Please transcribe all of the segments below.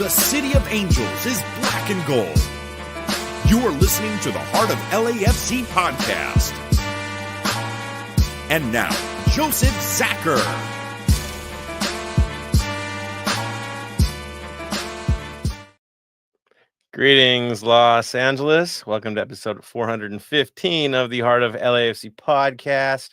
The City of Angels is black and gold. You are listening to the Heart of LAFC podcast. And now, Joseph Zacher. Greetings, Los Angeles. Welcome to episode 415 of the Heart of LAFC podcast.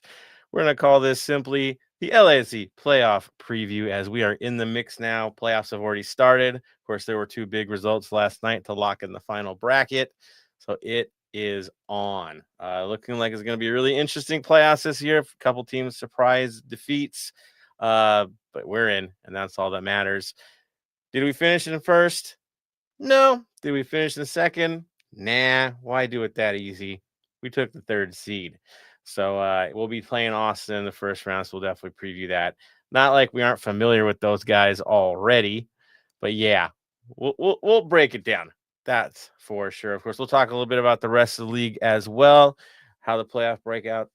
We're going to call this simply the LAFC playoff preview as we are in the mix now. Playoffs have already started. Of course, there were two big results last night to lock in the final bracket. So it is on. Looking like it's going to be a really interesting playoffs this year. A couple teams surprise defeats, but we're in, and that's all that matters. Did we finish in first? No. Did we finish in second? Nah. Why do it that easy? We took the third seed. So we'll be playing Austin in the first round, so we'll definitely preview that. Not like we aren't familiar with those guys already, but yeah, we'll break it down. That's for sure. Of course, we'll talk a little bit about the rest of the league as well, how the playoff breakout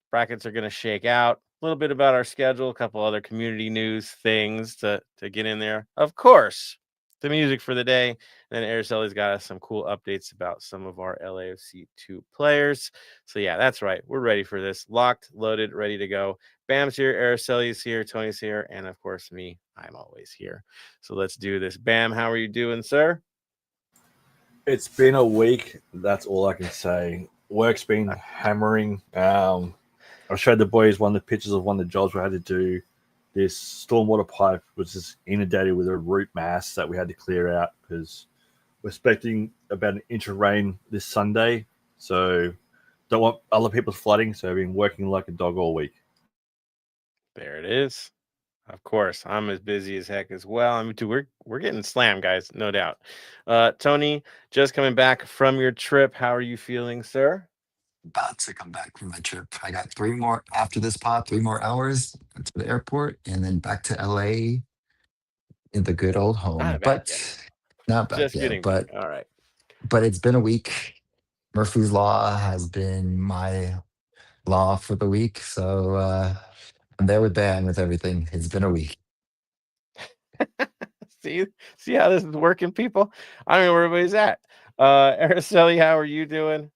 brackets are going to shake out, a little bit about our schedule, a couple other community news things to get in there. Of course, the music for the day. And then Araceli's got us some cool updates about some of our LAFC 2 players. So yeah, that's right. We're ready for this. Locked, loaded, ready to go. Bam's here, Araceli's here, Tony's here, and of course me. I'm always here. So let's do this. Bam, how are you doing, sir? It's been a week. That's all I can say. Work's been hammering. I showed the boys one of the pictures of one of the jobs we had to do. This stormwater pipe was just inundated with a root mass that we had to clear out because we're expecting about an inch of rain this Sunday. So don't want other people's flooding. So I've been working like a dog all week. There it is. Of course, I'm as busy as heck as well. I mean, dude, we're getting slammed, guys, no doubt. Tony, just coming back from your trip. How are you feeling, sir? About to come back from my trip. I got 3 more after this pod, 3 more hours to the airport, and then back to LA in the good old home. Not But bad not bad just yet. getting But back. All right. but it's been a week. Murphy's Law has been my law for the week. So I'm there with Dan with everything. It's been a week. See how this is working, people? I don't know where everybody's at. Araceli, how are you doing?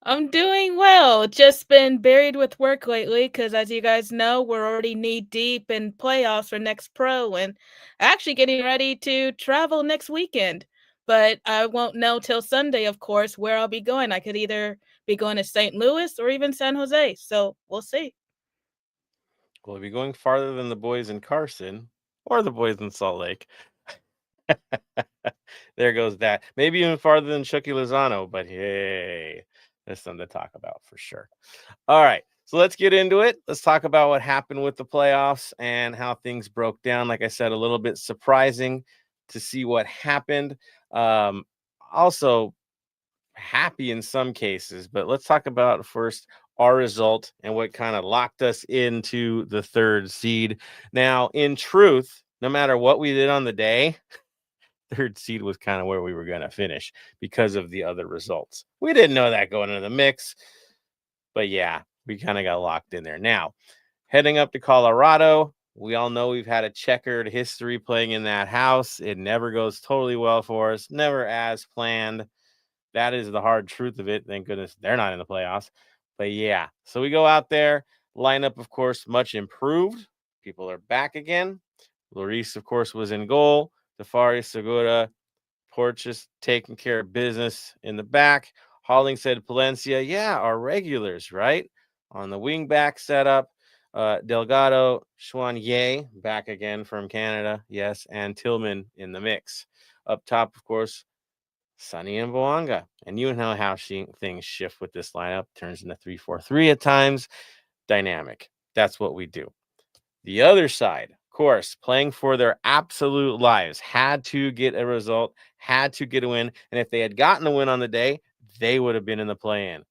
I'm doing well. Just been buried with work lately because, as you guys know, we're already knee deep in playoffs for next pro and actually getting ready to travel next weekend. But I won't know till Sunday, of course, where I'll be going. I could either be going to St. Louis or even San Jose. So we'll see. We'll be going farther than the boys in Carson or the boys in Salt Lake. There goes that. Maybe even farther than Chucky Lozano, but hey, there's something to talk about for sure. All right, so let's get into it. Let's talk about what happened with the playoffs and how things broke down. Like I said, a little bit surprising to see what happened. Also happy in some cases, but let's talk about first our result and what kind of locked us into the third seed. Now, in truth, no matter what we did on the day, third seed was kind of where we were going to finish because of the other results. We didn't know that going into the mix, but yeah, we kind of got locked in there. Now, heading up to Colorado, we all know we've had a checkered history playing in that house. It never goes totally well for us, never as planned. That is the hard truth of it. Thank goodness they're not in the playoffs. But yeah, so we go out there. Lineup, of course, much improved. People are back again. Lloris, of course, was in goal. Tafari, Segura, Porches taking care of business in the back. Hollingshead, Palencia, yeah, our regulars, right? On the wing back setup. Delgado, Chouanier, back again from Canada, yes, and Tillman in the mix. Up top, of course, Sonny and Boanga. And you know how things shift with this lineup. Turns into 3-4-3 at times. Dynamic. That's what we do. The other side, of course, playing for their absolute lives, had to get a result, had to get a win. And if they had gotten a win on the day, they would have been in the play-in.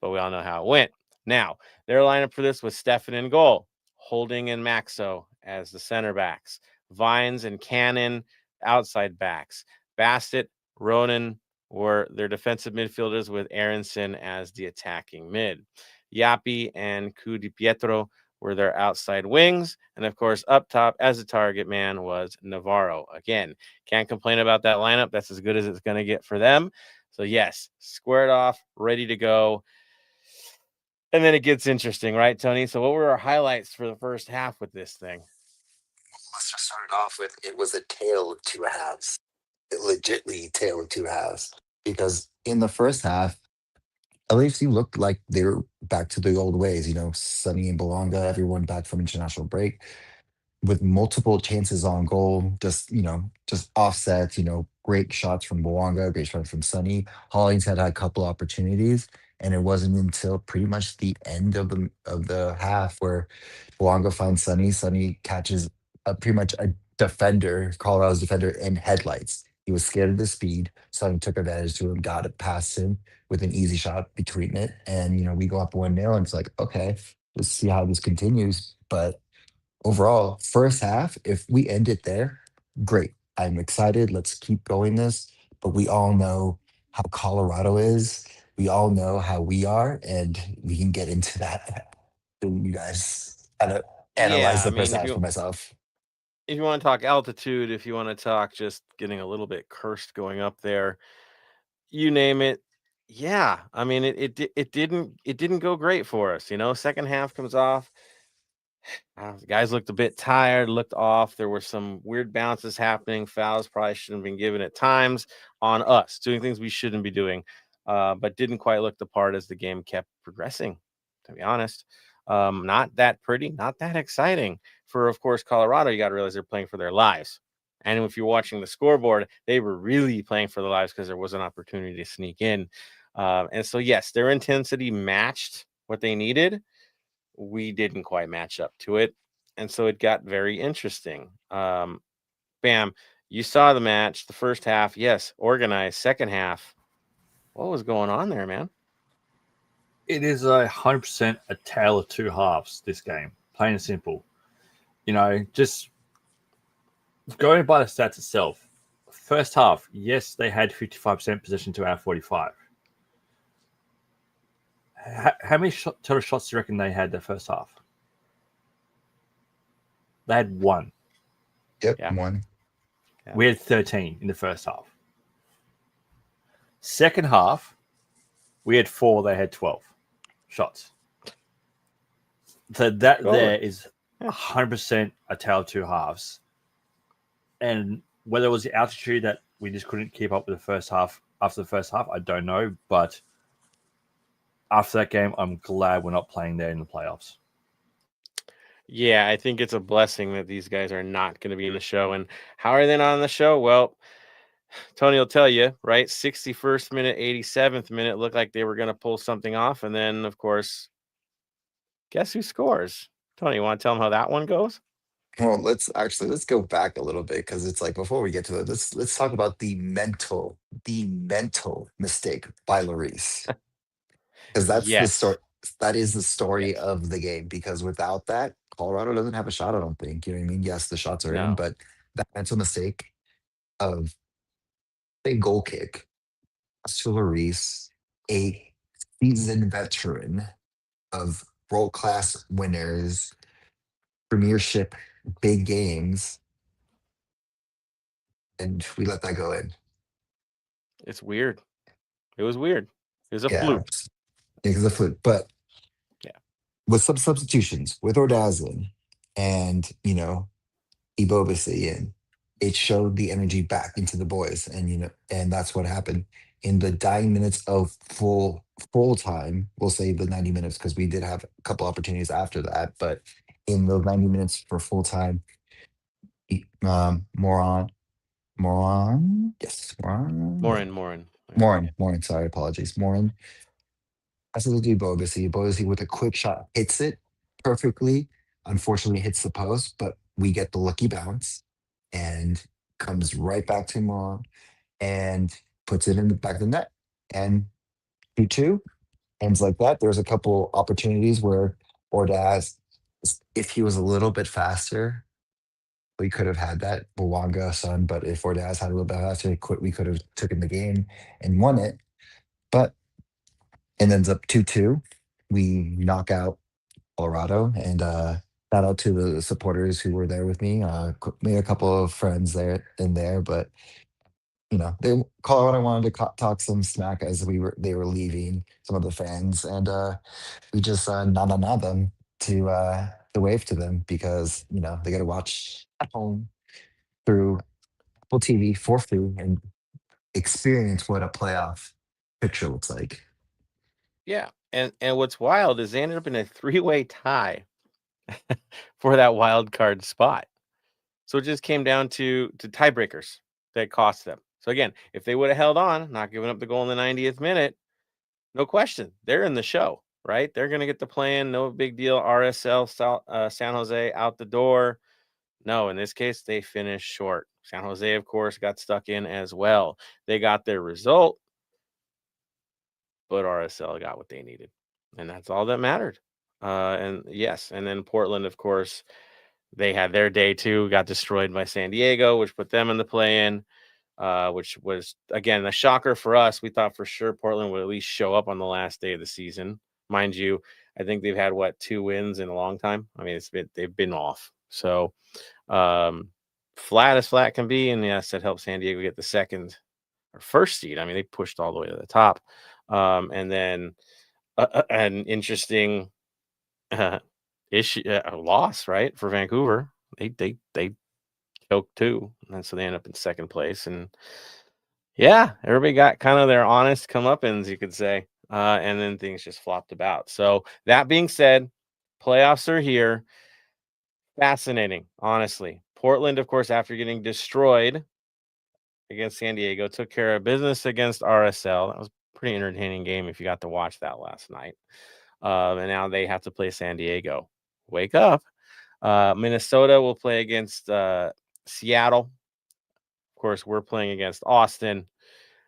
But we all know how it went. Now, their lineup for this was Stefan in goal, Holding and Maxo as the center backs, Vines and Cannon outside backs, Bassett, Ronan were their defensive midfielders with Aronson as the attacking mid. Yapi and Cu Di Pietro were their outside wings. And of course, up top as a target man was Navarro. Again, can't complain about that lineup. That's as good as it's going to get for them. So, yes, squared off, ready to go. And then it gets interesting, right, Tony? So, what were our highlights for the first half with this thing? Let's just start it off with it was a tale of two halves. It legitly tale of two halves. Because in the first half, LAFC looked like they were back to the old ways, Sonny and Belonga, everyone back from international break with multiple chances on goal, just offsets, great shots from Belonga, great shots from Sonny. Hollings had a couple opportunities, and it wasn't until pretty much the end of the half where Belonga finds Sonny. Sonny catches pretty much a defender, Colorado's defender, in headlights. He was scared of the speed. Sonny took advantage to him, got it past him with an easy shot between it. And, we go up 1-0, and it's like, okay, let's see how this continues. But overall, first half, if we end it there, great. I'm excited. Let's keep going this. But we all know how Colorado is. We all know how we are, and we can get into that. You guys kind of analyze Yeah, I the first mean, half for myself. if you want to talk altitude, if you want to talk just getting a little bit cursed going up there, you name it. Yeah, I mean, it didn't go great for us. Second half comes off. The guys looked a bit tired, looked off. There were some weird bounces happening. Fouls probably shouldn't have been given at times on us, doing things we shouldn't be doing, but didn't quite look the part as the game kept progressing, to be honest. Not that pretty, not that exciting. For, of course, Colorado, you got to realize they're playing for their lives. And if you're watching the scoreboard, they were really playing for their lives because there was an opportunity to sneak in. And so, yes, their intensity matched what they needed. We didn't quite match up to it. And so it got very interesting. Bam, you saw the match, the first half. Yes, organized. Second half, what was going on there, man? It is 100% a tale of two halves, this game. Plain and simple. Just going by the stats itself, first half, yes, they had 55% possession to our 45. How many total shots do you reckon they had the first half? They had one. Yep, Yeah. one. Yeah. We had 13 in the first half. Second half, we had 4. They had 12 shots. So that there is 100% a tale of two halves. And whether it was the altitude that we just couldn't keep up with the first half, after the first half, I don't know. But after that game, I'm glad we're not playing there in the playoffs. Yeah, I think it's a blessing that these guys are not going to be in the show. And how are they not on the show? Well, Tony will tell you, right? 61st minute, 87th minute looked like they were going to pull something off. And then, of course, guess who scores? Tony, you want to tell them how that one goes? Well, let's go back a little bit because it's like before we get to it, let's talk about the mental mistake by Lloris. Because that's the Yes. story. That is the story of the game. Because without that, Colorado doesn't have a shot. I don't think. You know what I mean? Yes, the shots are in, No. but that mental mistake of a goal kick to Lloris, a seasoned veteran of world class winners, premiership, big games, and we let that go in. It's weird. It was weird. It was a fluke. Yeah, it's a fluke. But yeah, with some substitutions, with Ordaz and Ibobisi in, it showed the energy back into the boys, and that's what happened in the dying minutes of full time. We'll say the 90 minutes because we did have a couple opportunities after that, but in those 90 minutes for full time, Moran. Sorry, apologies. Moran passes to Bobasi. Bobasi with a quick shot hits it perfectly. Unfortunately, hits the post, but we get the lucky bounce and comes right back to Moran and puts it in the back of the net. And 2-2 ends like that. There's a couple opportunities where Ordaz, if he was a little bit faster, we could have had that Bawanga son, but if Ordaz had a little bit faster, we could have taken the game and won it. But it ends up 2-2. We knock out Colorado, and shout out to the supporters who were there with me. Made a couple of friends there, but Colorado wanted to talk some smack as they were leaving, some of the fans, and we just na them to wave to them because they got to watch at home through Apple TV for free and experience what a playoff picture looks like. Yeah, and what's wild is they ended up in a 3-way tie for that wild card spot. So it just came down to tiebreakers that cost them. So again, if they would have held on, not giving up the goal in the 90th minute, no question, they're in the show, right? They're going to get the play-in, no big deal. RSL San Jose out the door. No, in this case, they finished short. San Jose, of course, got stuck in as well. They got their result, but RSL got what they needed, and that's all that mattered. And yes, and then Portland, of course, they had their day too, got destroyed by San Diego, which put them in the play-in, which was, again, a shocker for us. We thought for sure Portland would at least show up on the last day of the season. Mind you, I think they've had, 2 wins in a long time? I mean, they've been off. So flat as flat can be, and yes, that helped San Diego get the second or first seed. I mean, they pushed all the way to the top. And then an interesting issue, loss, right, for Vancouver. They choked too, and so they end up in second place. And yeah, everybody got kind of their honest comeuppance, you could say, and then things just flopped about. So that being said, playoffs are here. Fascinating, honestly. Portland, of course, after getting destroyed against San Diego, took care of business against RSL. That was a pretty entertaining game if you got to watch that last night. And now they have to play San Diego. Wake up. Minnesota will play against Seattle. Of course, we're playing against Austin,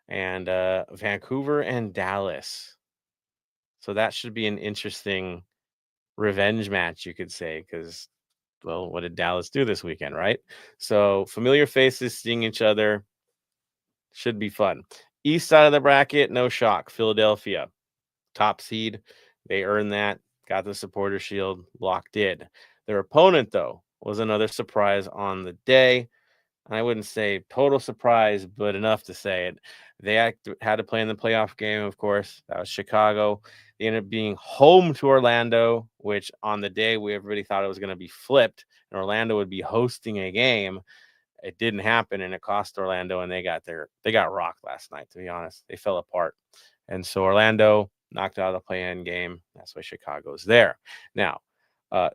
and Vancouver and Dallas. So that should be an interesting revenge match, you could say, because, well, what did Dallas do this weekend, right? So familiar faces seeing each other should be fun. East side of the bracket, no shock. Philadelphia, top seed. They earned that, got the supporter shield, locked in. Their opponent, though, was another surprise on the day. I wouldn't say total surprise, but enough to say it. They had to play in the playoff game, of course. That was Chicago. They ended up being home to Orlando, which on the day everybody thought it was going to be flipped and Orlando would be hosting a game. It didn't happen, and it cost Orlando, and they got rocked last night, to be honest. They fell apart. And so Orlando knocked out of the play-in game. That's why Chicago's there. Now,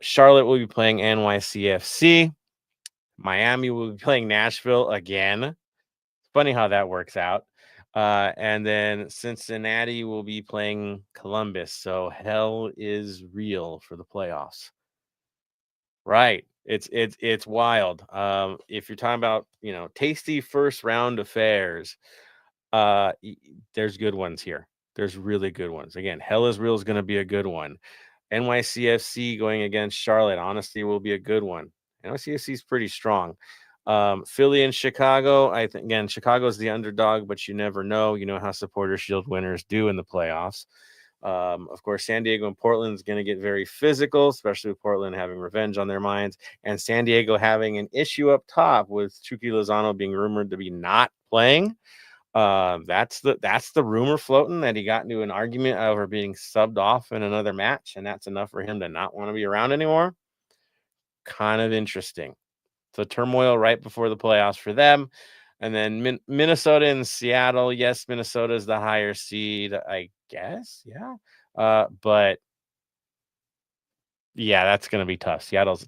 Charlotte will be playing NYCFC. Miami will be playing Nashville again. Funny how that works out. And then Cincinnati will be playing Columbus. So hell is real for the playoffs. Right. It's wild. If you're talking about, tasty first round affairs, there's good ones here. There's really good ones. Again, hell is real is going to be a good one. NYCFC going against Charlotte, honestly, will be a good one. NYCFC is pretty strong. Philly and Chicago, I think, again, Chicago's the underdog, but you never know. You know how Supporter Shield winners do in the playoffs. Of course, San Diego and Portland is going to get very physical, especially with Portland having revenge on their minds, and San Diego having an issue up top with Chucky Lozano being rumored to be not playing. That's the rumor floating, that he got into an argument over being subbed off in another match, and that's enough for him to not want to be around anymore. Kind of interesting. So turmoil right before the playoffs for them. And then Minnesota and Seattle. Yes, Minnesota is the higher seed, I guess. Yeah. But yeah, that's going to be tough. Seattle's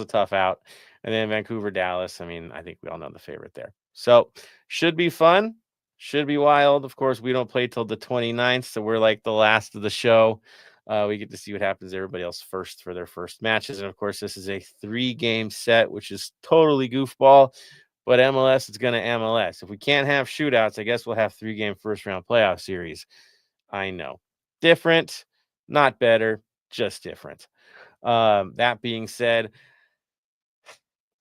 a tough out. And then Vancouver, Dallas. I mean, I think we all know the favorite there. So should be fun. Should be wild. Of course, we don't play till the 29th, so we're like the last of the show. We get to see what happens to everybody else first for their first matches. And of course, this is a 3-game set, which is totally goofball. But MLS is going to MLS. If we can't have shootouts, I guess we'll have 3-game first-round playoff series. I know. Different, not better, just different. That being said,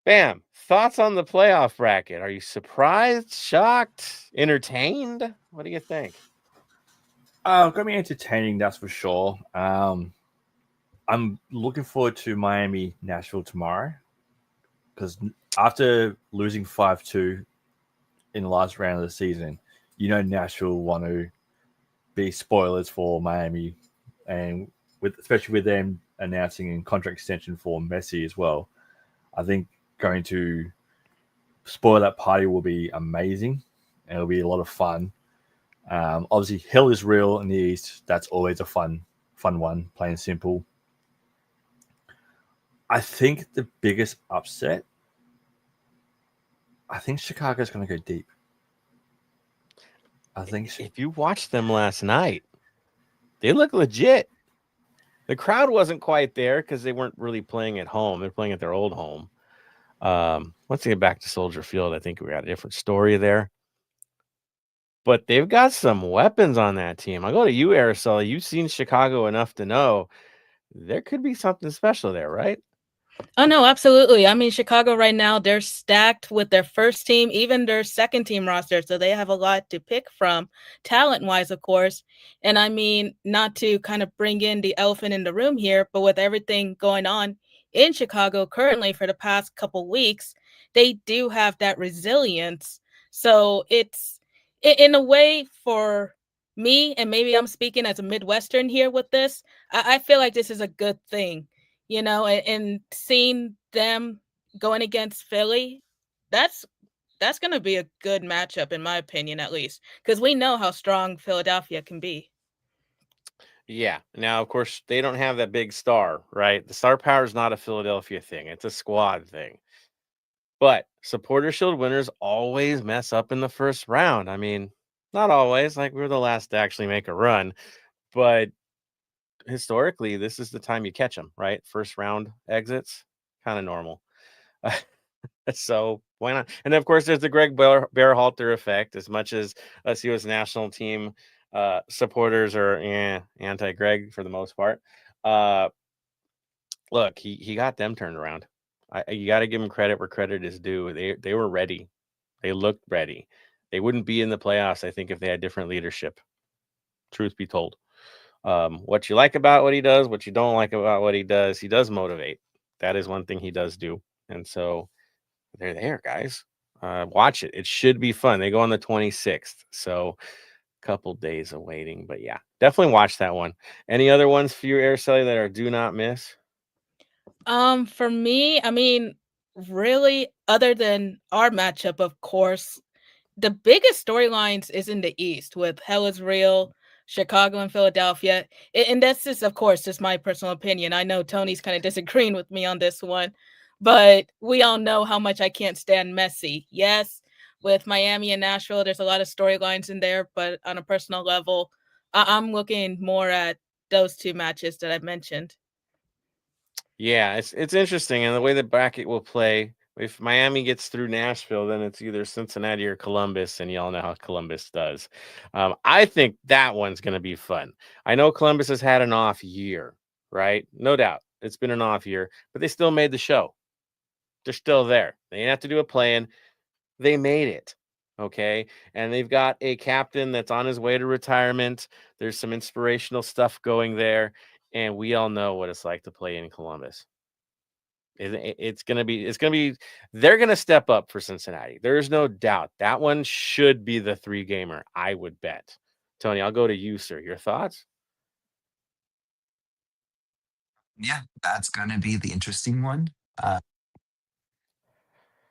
bam, thoughts on the playoff bracket? Are you surprised, shocked, entertained? What do you think? Gonna be entertaining, that's for sure. I'm looking forward to Miami Nashville tomorrow because after losing 5-2 in the last round of the season, Nashville want to be spoilers for Miami, and especially with them announcing a contract extension for Messi as well. I think going to spoil that party will be amazing, and it'll be a lot of fun. Obviously, hell is real in the East. That's always a fun one, plain and simple. I think the biggest upset, I think Chicago's going to go deep. I think if you watched them last night, they look legit. The crowd wasn't quite there because they weren't really playing at home. They're playing at their old home. Once they get back to Soldier Field, I think we got a different story there. But they've got some weapons on that team. I go to you, Araceli. You've seen Chicago enough to know there could be something special there, right? Oh, no, absolutely. I mean, Chicago right now, they're stacked with their first team, even their second team roster. So they have a lot to pick from, talent wise, of course. And I mean, not to kind of bring in the elephant in the room here, but with everything going on in Chicago currently for the past couple weeks, they do have that resilience. So it's in a way for me, and maybe I'm speaking as a Midwestern here with this, I feel like this is a good thing, and seeing them going against Philly, that's going to be a good matchup in my opinion, at least, because we know how strong Philadelphia can be. Yeah. Now, of course, they don't have that big star, right? The star power is not a Philadelphia thing. It's a squad thing. But supporter shield winners always mess up in the first round. I mean, not always. Like, we were the last to actually make a run, but historically, this is the time you catch them, right? First round exits, kind of normal. So why not? And of course, there's the Greg Berhalter effect. As much as us U.S. national team supporters are anti-Greg for the most part, look, he got them turned around. You got to give him credit where credit is due. They were ready. They looked ready. They wouldn't be in the playoffs, I think, if they had different leadership. Truth be told. What you like about what he does, what you don't like about what he does motivate. That is one thing he does do. And so they're there, guys. Watch it. It should be fun. They go on the 26th. So a couple days of waiting. But yeah, definitely watch that one. Any other ones for you, Araceli, that are do not miss? For me, I mean, really, other than our matchup, of course, the biggest storylines is in the East with Hell is Real, Chicago, and Philadelphia. And that's just, of course, just my personal opinion. I know Tony's kind of disagreeing with me on this one, but we all know how much I can't stand Messi. Yes, with Miami and Nashville, there's a lot of storylines in there, but on a personal level, I'm looking more at those two matches that I mentioned. Yeah, it's interesting, and the way the bracket will play. If Miami gets through Nashville, then it's either Cincinnati or Columbus, and y'all know how Columbus does. I think that one's going to be fun. I know Columbus has had an off year, right? No doubt, it's been an off year, but they still made the show. They're still there. They didn't have to do a play-in. They made it. Okay. And they've got a captain that's on his way to retirement. There's some inspirational stuff going there. And we all know what it's like to play in Columbus. It's going to be, they're going to step up for Cincinnati. There's no doubt. That one should be the 3-gamer, I would bet. Tony, I'll go to you, sir. Your thoughts? Yeah, that's gonna be the interesting one.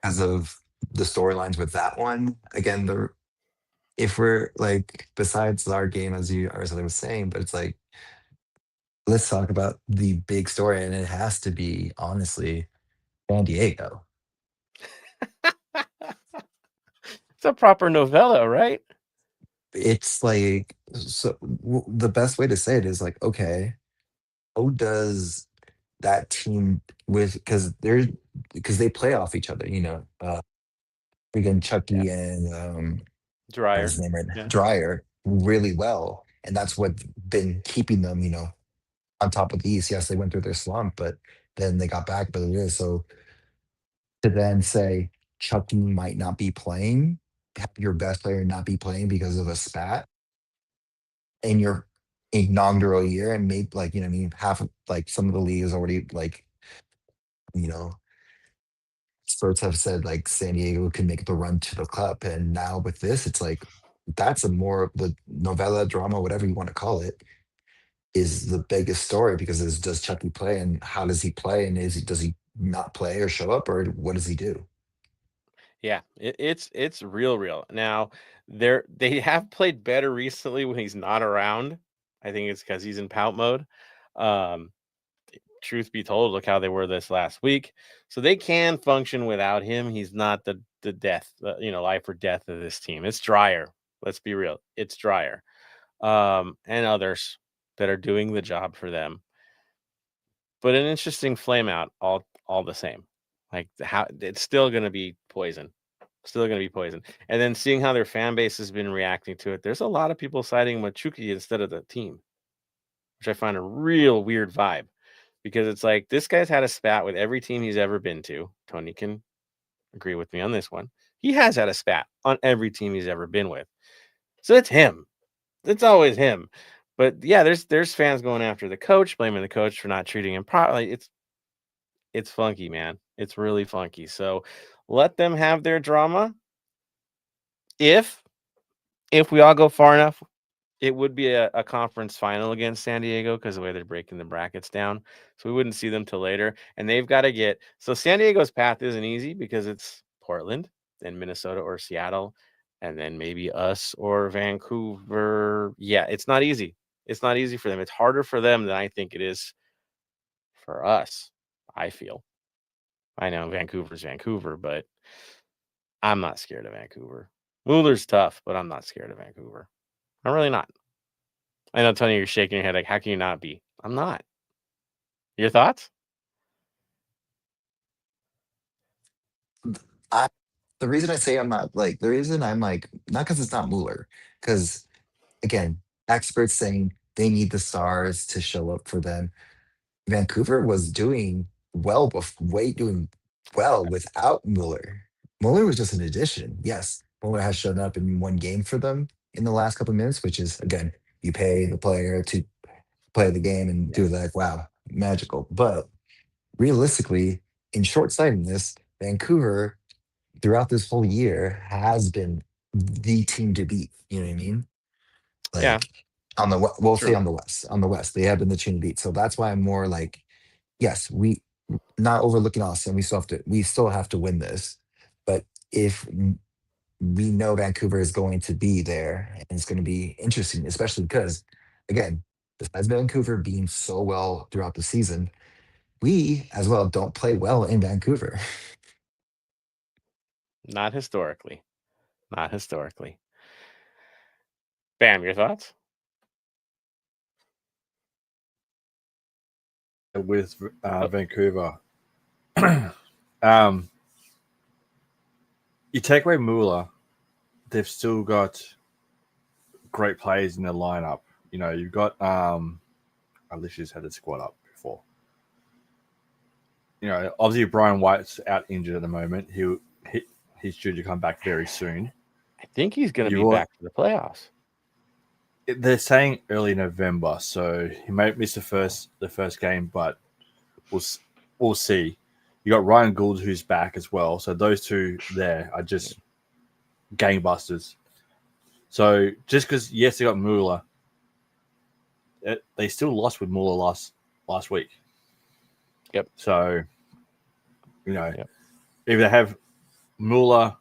Because of the storylines with that one. Again, the if we're like besides our game, as I was saying, but it's like let's talk about the big story, and it has to be honestly San Diego. It's a proper novella, right? It's like the best way to say it is like, okay, how does that team with because they play off each other, freaking Yeah. Chucky and what's Dryer. his name right now? Yeah. Dryer really well. And that's what been keeping them, on top of the East. Yes, they went through their slump, but then they got back, but it is. So to then say Chucky might not be playing, have your best player not be playing because of a spat, and you're inaugural year, and maybe like, I mean, half of like some of the league is already like, you know, experts have said like San Diego can make the run to the cup, and now with this, it's like that's a more the novella drama, whatever you want to call it, is the biggest story because is does Chucky play and how does he play and does he not play or show up or what does he do? Yeah, it's real. Now they have played better recently when he's not around. I think it's because he's in pout mode. Um, Truth be told, look how they were this last week. So they can function without him. He's not the death, life or death of this team. It's Dryer. Let's be real. It's Dryer. And others that are doing the job for them. But an interesting flame out all the same. Like how it's still going to be poison. Still going to be poison. And then seeing how their fan base has been reacting to it. There's a lot of people citing Machuki instead of the team, which I find a real weird vibe because it's like this guy's had a spat with every team he's ever been to. Tony can agree with me on this one. He has had a spat on every team he's ever been with. So it's him. It's always him. But yeah, there's fans going after the coach, blaming the coach for not treating him properly. It's funky, man. It's really funky. So let them have their drama. If we all go far enough, it would be a conference final against San Diego because the way they're breaking the brackets down. So we wouldn't see them till later. And they've got to get so San Diego's path isn't easy because it's Portland, then Minnesota or Seattle, and then maybe us or Vancouver. Yeah, it's not easy. It's not easy for them. It's harder for them than I think it is for us, I feel. I know Vancouver's Vancouver, but I'm not scared of Vancouver. Mueller's tough, but I'm not scared of Vancouver. I'm really not. I know, Tony, you're shaking your head like, how can you not be? I'm not. Your thoughts? I the reason I say I'm not like the reason I'm like not because it's not Mueller, because again, experts saying they need the stars to show up for them. Vancouver was doing well, doing well without Mueller. Mueller was just an addition. Yes, Mueller has shown up in one game for them in the last couple of minutes, which is again, you pay the player to play the game and do that. Wow, magical. But realistically, in short sightedness, Vancouver throughout this whole year has been the team to beat. You know what I mean? Yeah, Like we'll say true. on the West, they have been the team to beat. So that's why I'm more like, yes, we not overlooking Austin. We still have to win this. But if we know Vancouver is going to be there, and it's going to be interesting, especially because, again, besides Vancouver being so well throughout the season, we as well don't play well in Vancouver. Not historically. Not historically. Bam, your thoughts? With Oh, Vancouver, you take away Mueller, they've still got great players in their lineup. You know, you've got I literally just had the squad up before. You know, obviously Brian White's out injured at the moment. He's due to come back very soon. I think he's going to be You back for the playoffs. They're saying early November, so he might miss the first game, but we'll see. You got Ryan Gould who's back as well, so those two there are just gangbusters. So just because yes they got Mueller, they still lost with Mueller last week. Yep. So if they have Mueller,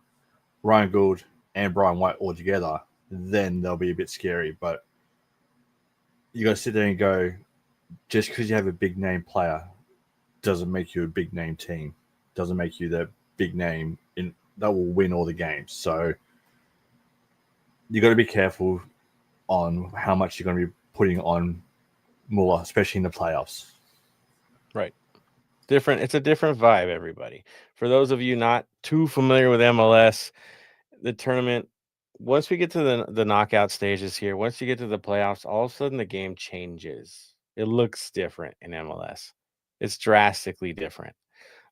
Ryan Gould, and Brian White all together, then they'll be a bit scary. But you got to sit there and go, just because you have a big name player doesn't make you a big name team. Doesn't make you the big name that will win all the games. So you got to be careful on how much you're going to be putting on Mueller, especially in the playoffs. Right. Different. It's a different vibe, everybody. For those of you not too familiar with MLS, the tournament, once we get to the knockout stages here, once you get to the playoffs, all of a sudden the game changes. It looks different in MLS. It's drastically different.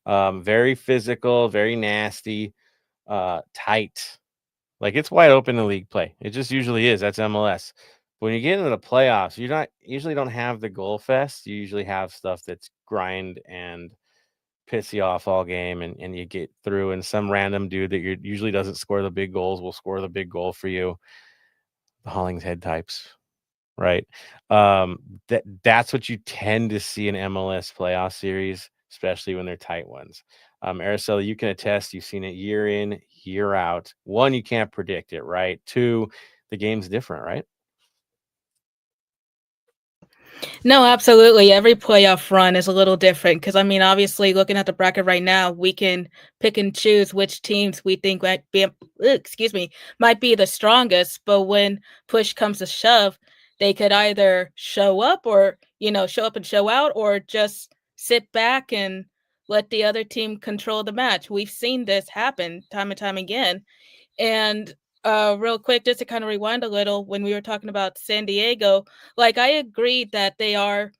Very physical, very nasty, tight. Like it's wide open in league play. It just usually is. That's MLS. When you get into the playoffs, you usually don't have the goal fest. You usually have stuff that's grind and piss you off all game, and you get through, and some random dude that usually doesn't score the big goals will score the big goal for you. The Hollingshead types, right? That's what you tend to see in MLS playoff series, especially when they're tight ones. Araceli, you can attest, you've seen it year in, year out. One, you can't predict it, right? Two, the game's different, right? No, absolutely. Every playoff run is a little different because, I mean, obviously, looking at the bracket right now, we can pick and choose which teams we think might be the strongest. But when push comes to shove, they could either show up or, show up and show out, or just sit back and let the other team control the match. We've seen this happen time and time again. And real quick, just to kind of rewind a little, when we were talking about San Diego, like I agree that they are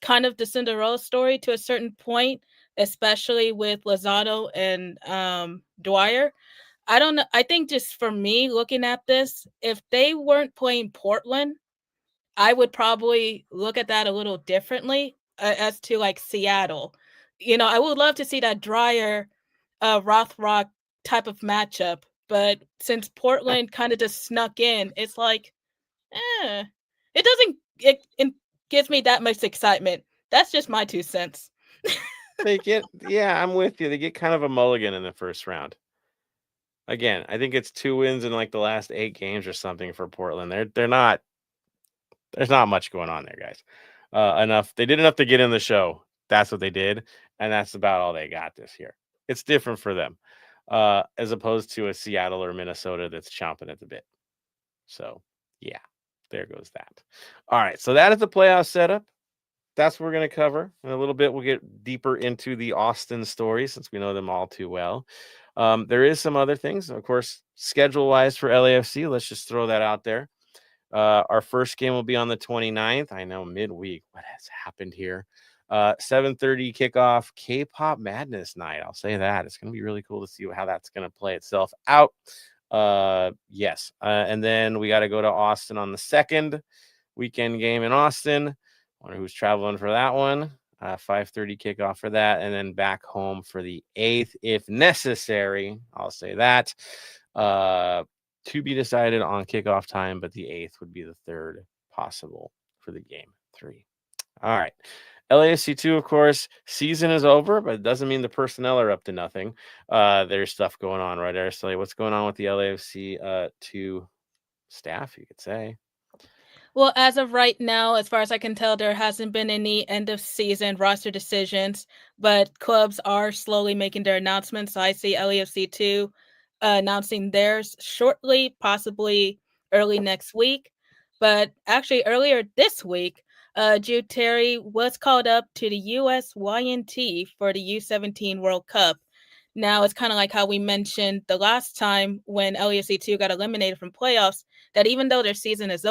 kind of the Cinderella story to a certain point, especially with Lozano and Dwyer. I don't know. I think just for me looking at this, if they weren't playing Portland, I would probably look at that a little differently as to like Seattle. I would love to see that Dryer Rothrock type of matchup, but since Portland kind of just snuck in, it's like, it doesn't. It gives me that much excitement. That's just my 2 cents. Yeah, I'm with you. They get kind of a mulligan in the first round. Again, I think it's 2 wins in like the last 8 games or something for Portland. They're not. There's not much going on there, guys. They did enough to get in the show. That's what they did, and that's about all they got this year. It's different for them, as opposed to a Seattle or Minnesota that's chomping at the bit. So, yeah, there goes that. All right, so that is the playoff setup. That's what we're going to cover. In a little bit, we'll get deeper into the Austin story since we know them all too well. There is some other things, of course, schedule-wise for LAFC. Let's just throw that out there. Our first game will be on the 29th. I know, midweek. What has happened here? 7:30 kickoff, K-pop Madness night. I'll say that. It's going to be really cool to see how that's going to play itself out. Yes. And then we got to go to Austin on the 2nd. Weekend game in Austin. Wonder who's traveling for that one. 5:30 kickoff for that. And then back home for the 8th, if necessary. I'll say that. To be decided on kickoff time, but the 8th would be the 3rd possible for the game 3. All right. LAFC 2, of course, season is over, but it doesn't mean the personnel are up to nothing. There's stuff going on, right, Araceli? What's going on with the LAFC 2 staff, you could say? Well, as of right now, as far as I can tell, there hasn't been any end of season roster decisions, but clubs are slowly making their announcements. So I see LAFC 2 announcing theirs shortly, possibly early next week. But actually, earlier this week, Jude Terry was called up to the USYNT for the U17 World Cup. Now, it's kind of like how we mentioned the last time when LAFC 2 got eliminated from playoffs, that even though their season is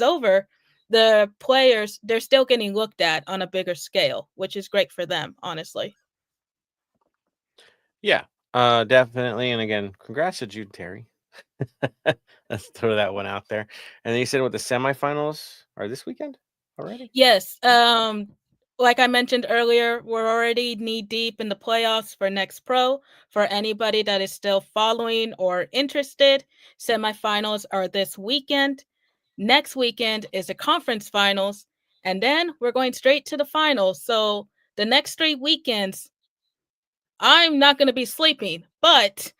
over, the players, they're still getting looked at on a bigger scale, which is great for them, honestly. Yeah, definitely. And again, congrats to Jude Terry. Let's throw that one out there. And then you said what the semifinals are this weekend already? Yes. Like I mentioned earlier, we're already knee deep in the playoffs for Next Pro. For anybody that is still following or interested, semifinals are this weekend. Next weekend is the conference finals, and then we're going straight to the finals. So the next 3 weekends, I'm not going to be sleeping, but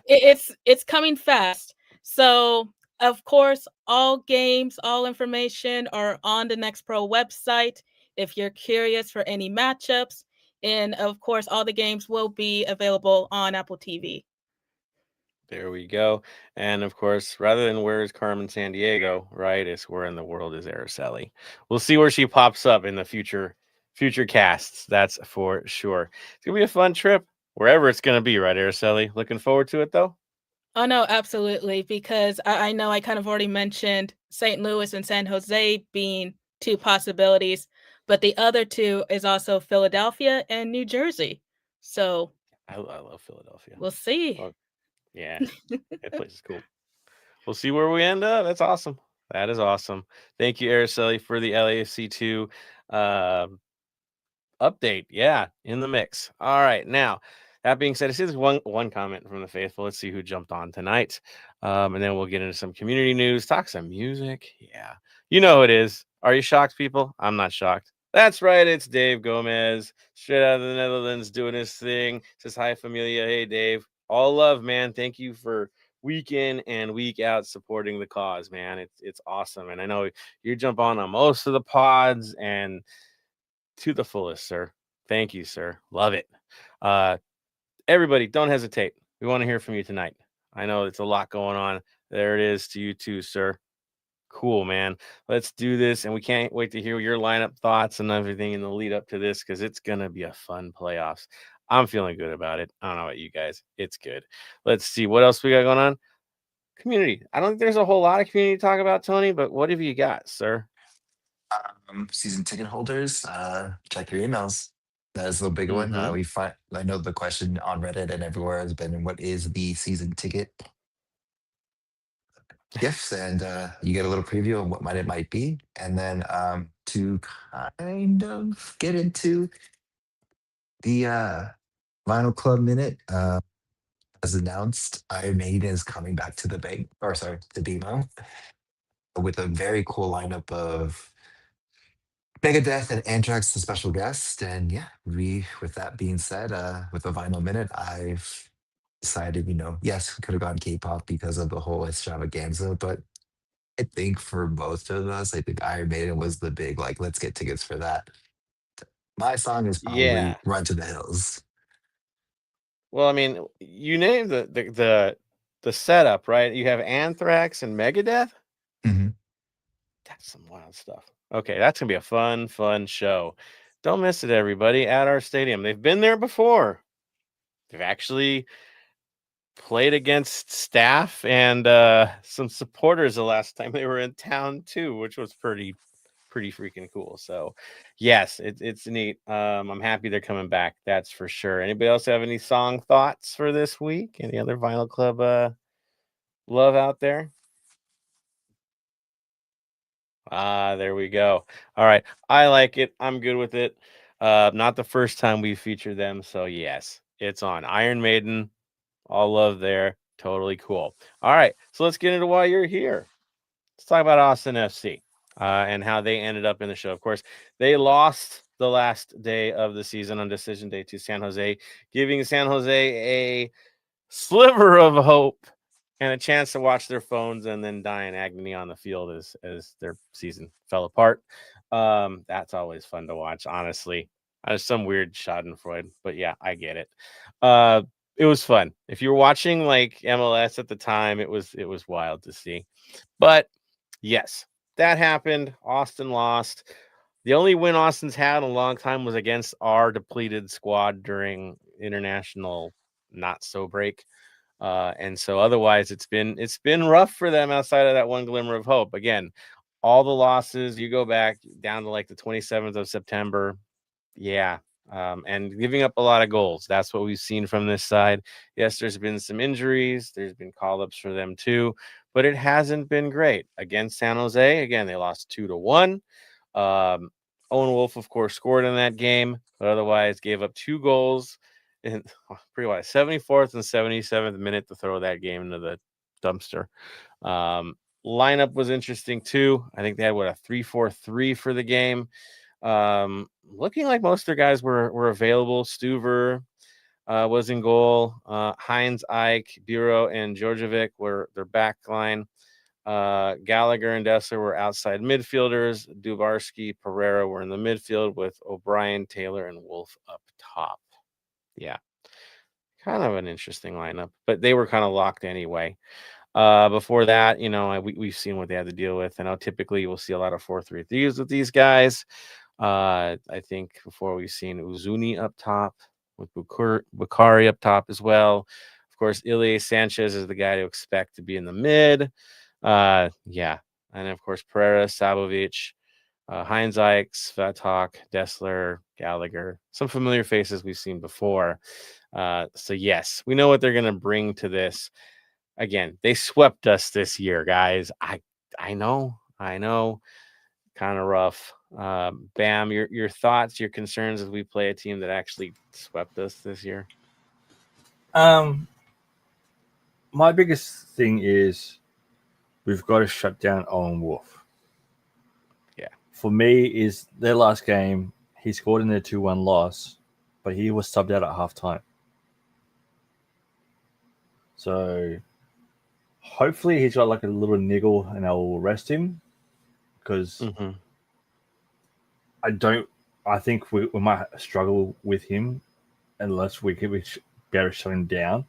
it's coming fast. So of course, all games, all information are on the Next Pro website. If you're curious for any matchups, and of course, all the games will be available on Apple TV. There we go. And of course, rather than where is Carmen Sandiego, right? It's where in the world is Araceli. We'll see where she pops up in the future casts. That's for sure. It's gonna be a fun trip wherever it's gonna be, right, Araceli? Looking forward to it though. Oh no, absolutely. Because I know I kind of already mentioned St. Louis and San Jose being 2 possibilities, but the other 2 is also Philadelphia and New Jersey. So I love Philadelphia. we'll see. Oh, yeah, that place is cool. We'll see where we end up. That's awesome. That is awesome. Thank you, Araceli, for the LAFC 2 update. Yeah, in the mix. All right. Now, that being said, I see there's one comment from the faithful. Let's see who jumped on tonight. And then we'll get into some community news, talk some music. Yeah. You know who it is. Are you shocked, people? I'm not shocked. That's right. It's Dave Gomez, straight out of the Netherlands, doing his thing. Says, hi, familia. Hey, Dave. All love, man. Thank you for week in and week out supporting the cause, man. It's awesome. And I know you jump on most of the pods, and to the fullest, sir. Thank you, sir. Love it. Everybody, don't hesitate. We want to hear from you tonight. I know it's a lot going on. There it is to you too, sir. Cool, man. Let's do this. And we can't wait to hear your lineup thoughts and everything in the lead up to this, because it's going to be a fun playoffs. I'm feeling good about it. I don't know about you guys. It's good. Let's see what else we got going on. Community. I don't think there's a whole lot of community to talk about, Tony, but what have you got, sir? Season ticket holders, check your emails. That is the big one. Mhm. I know the question on Reddit and everywhere has been, what is the season ticket gifts? And you get a little preview of what it might be. And then to kind of get into the Vinyl Club Minute, as announced, Iron Maiden is coming back to the bank, or sorry, to BMO, with a very cool lineup of Megadeth and Anthrax, the special guest. And yeah, with that being said, with the Vinyl Minute, I've decided, yes, we could have gone K-pop because of the whole extravaganza, but I think for most of us, I think Iron Maiden was the big, like, let's get tickets for that. My song is probably Yeah. Run to the Hills. Well, I mean, you named the setup, right? You have Anthrax and Megadeth. Mhm. That's some wild stuff. Okay, that's gonna be a fun show. Don't miss it, everybody, at our stadium. They've been there before. They've actually played against staff and some supporters the last time they were in town too, which was pretty freaking cool. So yes, it's neat. I'm happy they're coming back, that's for sure. Anybody else have any song thoughts for this week? Any other Vinyl Club love out there? There we go. All right, I like it. I'm good with it. Not the first time we featured them, so yes, it's on. Iron Maiden, all love there. Totally cool. All right, so let's get into why you're here. Let's talk about Austin FC and how they ended up in the show. Of course, they lost the last day of the season on decision day to San Jose, giving San Jose a sliver of hope and a chance to watch their phones and then die in agony on the field as their season fell apart. That's always fun to watch, honestly. Some weird Schadenfreude, but yeah, I get it. It was fun. If you were watching like MLS at the time, it was wild to see. But yes, that happened. Austin lost. The only win Austin's had in a long time was against our depleted squad during international not so break. And so otherwise it's been rough for them outside of that one glimmer of hope. Again, all the losses, you go back down to like the 27th of September. Yeah. And giving up a lot of goals. That's what we've seen from this side. Yes, there's been some injuries. There's been call-ups for them too, but it hasn't been great. Against San Jose, again, they lost 2-1. Owen Wolf, of course, scored in that game, but otherwise gave up 2 goals in pretty much 74th and 77th minute to throw that game into the dumpster. Lineup was interesting too. I think they had a 3-4-3 for the game. Looking like most of their guys were available. Stuver was in goal. Heinz, Ike, Bureau, and Djordjevic were their back line. Gallagher and Dessler were outside midfielders. Duvarski, Pereira were in the midfield with O'Brien, Taylor, and Wolf up top. Yeah, kind of an interesting lineup, but they were kind of locked anyway. Before that, we've seen what they had to deal with. I know typically we'll see a lot of 4-3-3s with these guys. I think before we've seen Uzuni up top with Bukari up top as well. Of course, Ilie Sanchez is the guy to expect to be in the mid. Yeah. And of course, Pereira, Sabovic, Heinz Ike, Svetok, Dessler, Gallagher, some familiar faces we've seen before. So yes, we know what they're going to bring to this. Again, they swept us this year, guys. I know. Kind of rough. Bam, your thoughts, your concerns as we play a team that actually swept us this year. My biggest thing is we've got to shut down Owen Wolf. Yeah. For me, is their last game, he scored in their 2-1 loss, but he was subbed out at halftime. So hopefully he's got like a little niggle and I'll rest him, because I think we might struggle with him unless we can be able to shut him down.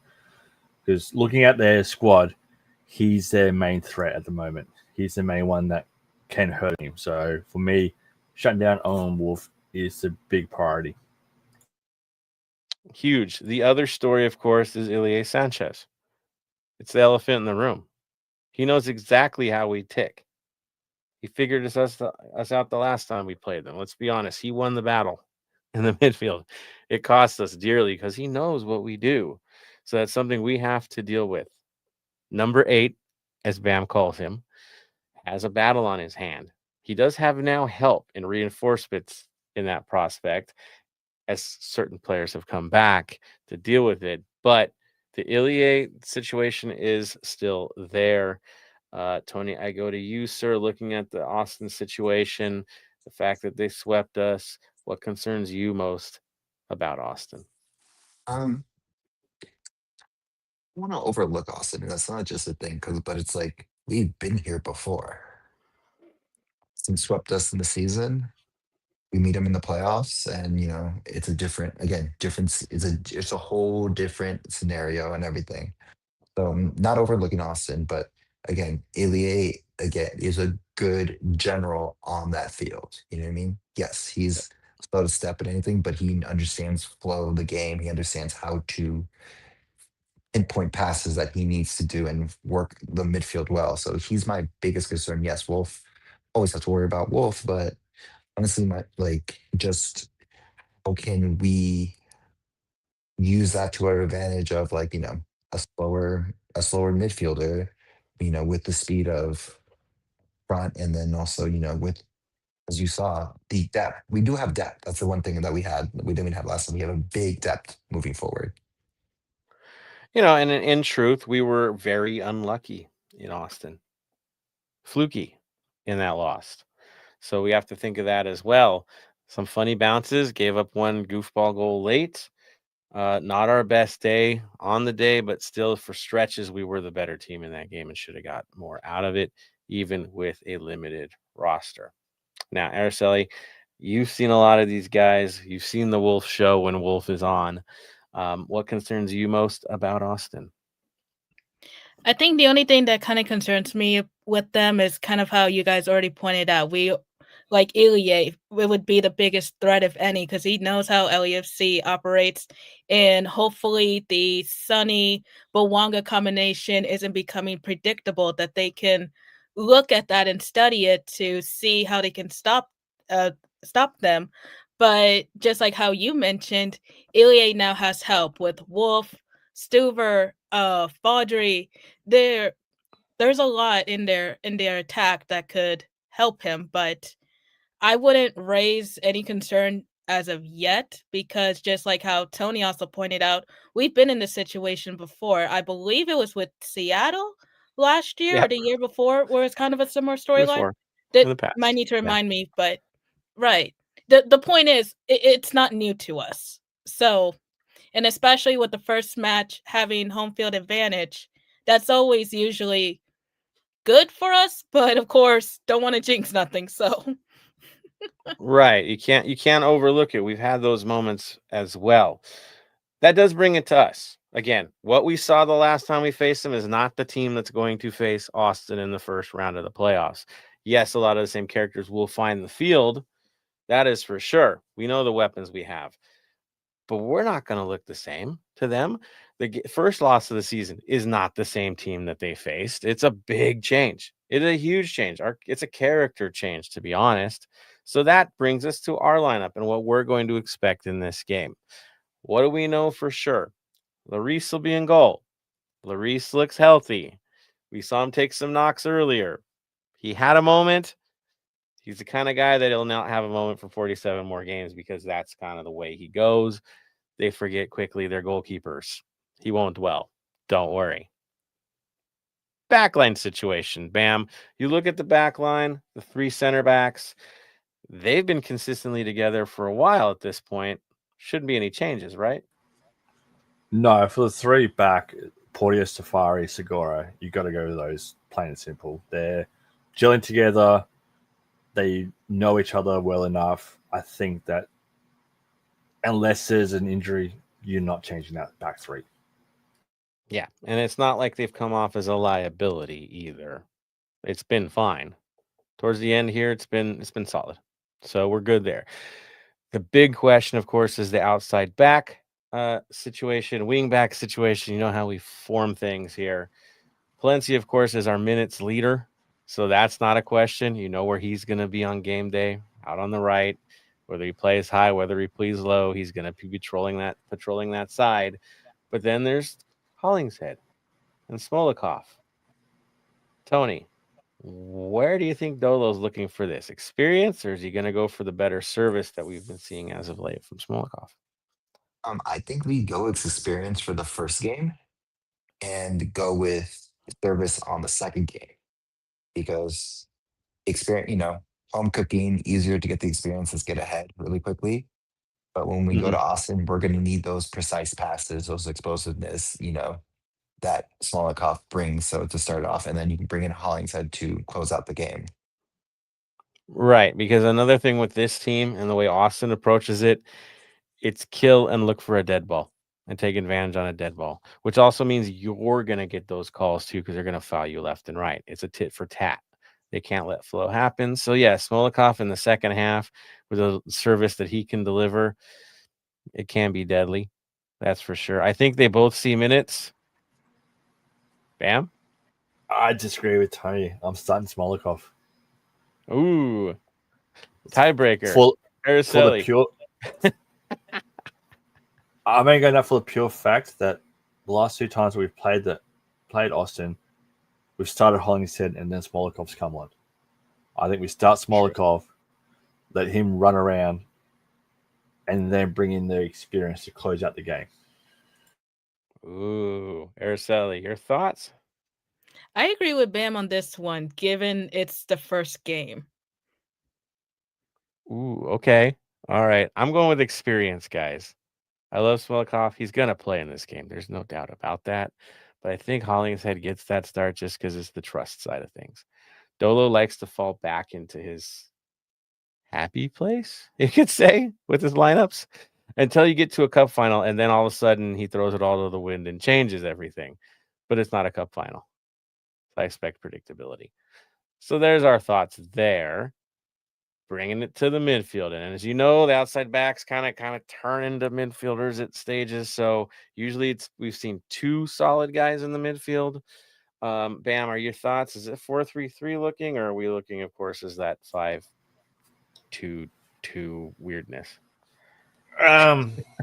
Because looking at their squad, he's their main threat at the moment. He's the main one that can hurt him. So for me, shutting down Owen Wolf is the big priority. Huge. The other story, of course, is Ilie Sanchez. It's the elephant in the room. He knows exactly how we tick. He figured us out the last time we played them. Let's be honest. He won the battle in the midfield. It cost us dearly because he knows what we do. So that's something we have to deal with. Number 8, as Bam calls him, has a battle on his hand. He does have now help and reinforcements in that prospect, as certain players have come back to deal with it. But the Ilie situation is still there. Tony, I go to you, sir, looking at the Austin situation, the fact that they swept us. What concerns you most about Austin? I want to overlook Austin. And that's not just a thing, but it's like we've been here before. Austin swept us in the season. We meet them in the playoffs, and it's a different, again, different. It's a whole different scenario and everything. So I'm not overlooking Austin, but again, Ilie again is a good general on that field. You know what I mean? Yes, he's slow to step at anything, but he understands flow of the game. He understands how to pinpoint passes that he needs to do and work the midfield well. So he's my biggest concern. Yes, Wolf, always have to worry about Wolf, but honestly, my like just how can we use that to our advantage of a slower midfielder, with the speed of front, and then also, with, as you saw, the depth. We do have depth. That's the one thing that we didn't have last time. We have a big depth moving forward. And in truth, we were very unlucky in Austin. Fluky in that loss. So we have to think of that as well. Some funny bounces, gave up one goofball goal late. Not our best day on the day, but still for stretches, we were the better team in that game and should have got more out of it, even with a limited roster. Now, Araceli, you've seen a lot of these guys. You've seen the Wolf show when Wolf is on. What concerns you most about Austin? I think the only thing that kind of concerns me with them is kind of how you guys already pointed out. Like Ilie, it would be the biggest threat, if any, because he knows how LAFC operates. And hopefully the Sonny Bawanga combination isn't becoming predictable, that they can look at that and study it to see how they can stop them. But just like how you mentioned, Ilie now has help with Wolf, Stuver, Baudry. There's a lot in their attack that could help him, but I wouldn't raise any concern as of yet, because just like how Tony also pointed out, we've been in this situation before. I believe it was with Seattle last year or the year before, where it's kind of a similar storyline. Before, That in the past. might need to remind me, but right. The point is, it's not new to us. So, and especially with the first match having home field advantage, that's always usually good for us, but of course, don't want to jinx nothing. So, right, you can't overlook it. We've had those moments as well. That does bring it to us. Again, what we saw the last time we faced them is not the team that's going to face Austin in the first round of the playoffs. Yes, a lot of the same characters will find the field. That is for sure. We know the weapons we have, but we're not going to look the same to them. The first loss of the season is not the same team that they faced. It's a big change. It's a huge change. It's a character change, to be honest. So that brings us to our lineup and what we're going to expect in this game. What do we know for sure? Lloris will be in goal. Lloris looks healthy. We saw him take some knocks earlier. He had a moment. He's the kind of guy that he'll not have a moment for 47 more games because that's kind of the way he goes. They forget quickly their goalkeepers. He won't dwell. Don't worry. Backline situation. Bam. You look at the backline, the 3 center backs. They've been consistently together for a while at this point. Shouldn't be any changes, right? No, for the 3 back, Porteous, Safari, Segura, you got to go with those, plain and simple. They're gelling together. They know each other well enough. I think that unless there's an injury, you're not changing that back 3. Yeah, and it's not like they've come off as a liability either. It's been fine. Towards the end here, it's been solid. So we're good there. The big question, of course, is the outside back situation, wing back situation. You know how we form things here. Palencia, of course, is our minutes leader. So that's not a question. You know where he's going to be on game day, out on the right. Whether he plays high, whether he plays low, he's going to be patrolling that side. But then there's Hollingshead and Smolikov. Tony, where do you think Dolo's looking for this? Experience, or is he going to go for the better service that we've been seeing as of late from Smolikov? I think we go with experience for the first game and go with service on the second game because experience, home cooking, easier to get the experience, let's get ahead really quickly. But when we go to Austin, we're going to need those precise passes, those explosiveness, that Smolikov brings. So to start off, and then you can bring in Hollingshead to close out the game. Right, because another thing with this team and the way Austin approaches it, it's kill and look for a dead ball and take advantage on a dead ball, which also means you're going to get those calls too because they're going to foul you left and right. It's a tit for tat. They can't let flow happen. So, yeah, Smolikov in the second half with a service that he can deliver, it can be deadly. That's for sure. I think they both see minutes. Bam. I disagree with Tony. I'm starting Smolikov. Ooh. Tiebreaker. For the Araceli. pure... I'm going that for the pure fact that the last 2 times we've played Austin, we've started Hollingshead and then Smolikov's come on. I think we start Smolikov, let him run around, and then bring in the experience to close out the game. Ooh, Araceli, your thoughts? I agree with Bam on this one, given it's the first game. Ooh, okay. All right. I'm going with experience, guys. I love Smolikov. He's going to play in this game. There's no doubt about that. But I think Hollingshead gets that start just because it's the trust side of things. Dolo likes to fall back into his happy place, you could say, with his lineups until you get to a cup final. And then all of a sudden he throws it all to the wind and changes everything. But it's not a cup final. I expect predictability. So there's our thoughts there. Bringing it to the midfield. And as you know, the outside backs kind of turn into midfielders at stages. So usually we've seen 2 solid guys in the midfield. Bam, are your thoughts? Is it 4-3-3 looking, or are we looking, of course, as that 5-2-2 weirdness? 3-2,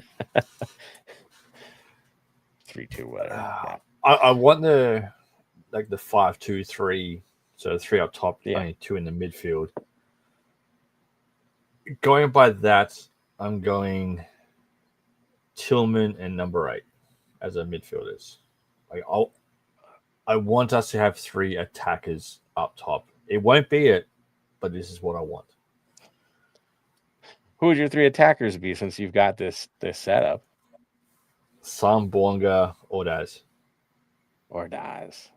whatever. Yeah. I want the 5-2-3, so 3 up top, only 2 in the midfield. Going by that, I'm going Tillman and number 8 as a midfielders. I want us to have 3 attackers up top. It won't be it, but this is what I want. Who would your 3 attackers be since you've got this setup? Sam, Bonga, Ordaz.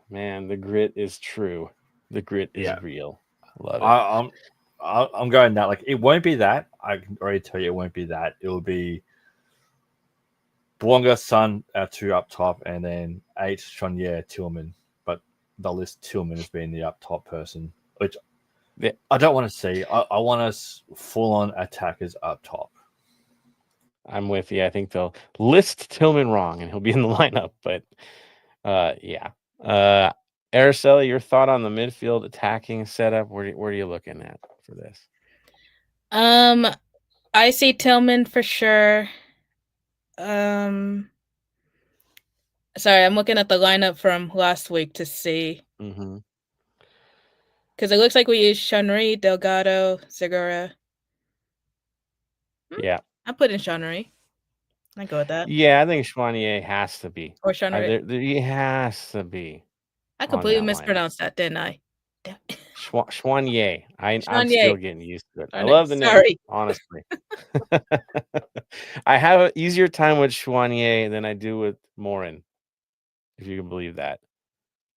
Man, the grit is true. The grit is real. I love it. I'm going that. Like, it won't be that. I can already tell you it won't be that. It will be Bonga, Sun, our 2 up top, and then 8, Chonier, Tillman. But they'll list Tillman as being the up top person, which I don't want to see. I want us full on attackers up top. I'm with you. I think they'll list Tillman wrong and he'll be in the lineup. But yeah. Araceli, your thought on the midfield attacking setup? Where are you looking at for this? I see Tillman for sure. Sorry, I'm looking at the lineup from last week to see. Mm-hmm. Because it looks like we use Shunri, Delgado, Segura. Yeah. I put in Shunri. I go with that. Yeah, I think Schwanier has to be. Or Shunri. He has to be I on completely that lineup. mispronounced that, didn't I? Schwanier. I'm Shwanier. still getting used to it. I Shwanier. love the name, Sorry. honestly. I have an easier time with Schwanier than I do with Morin, if you can believe that.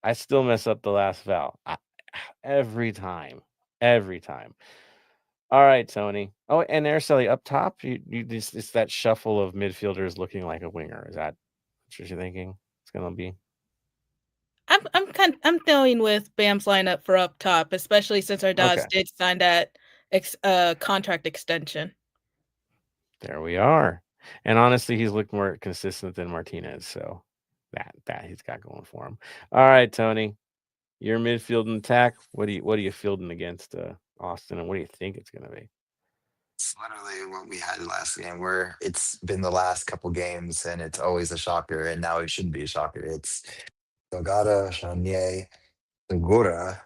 I still mess up the last vowel every time. Every time. All right, Tony. Oh, and Araceli up top, it's that shuffle of midfielders looking like a winger. Is that what you're thinking it's gonna be? I'm going with Bam's lineup for up top, especially since our Dawes Okay. did sign that contract extension. There we are. And honestly, he's looked more consistent than Martinez, so that he's got going for him. All right, Tony. Your midfield and attack. What are you fielding against Austin, and what do you think it's gonna be? It's literally what we had last game, where it's been the last couple games, and it's always a shocker, and now it shouldn't be a shocker. It's Delgado, Chanier, Segura,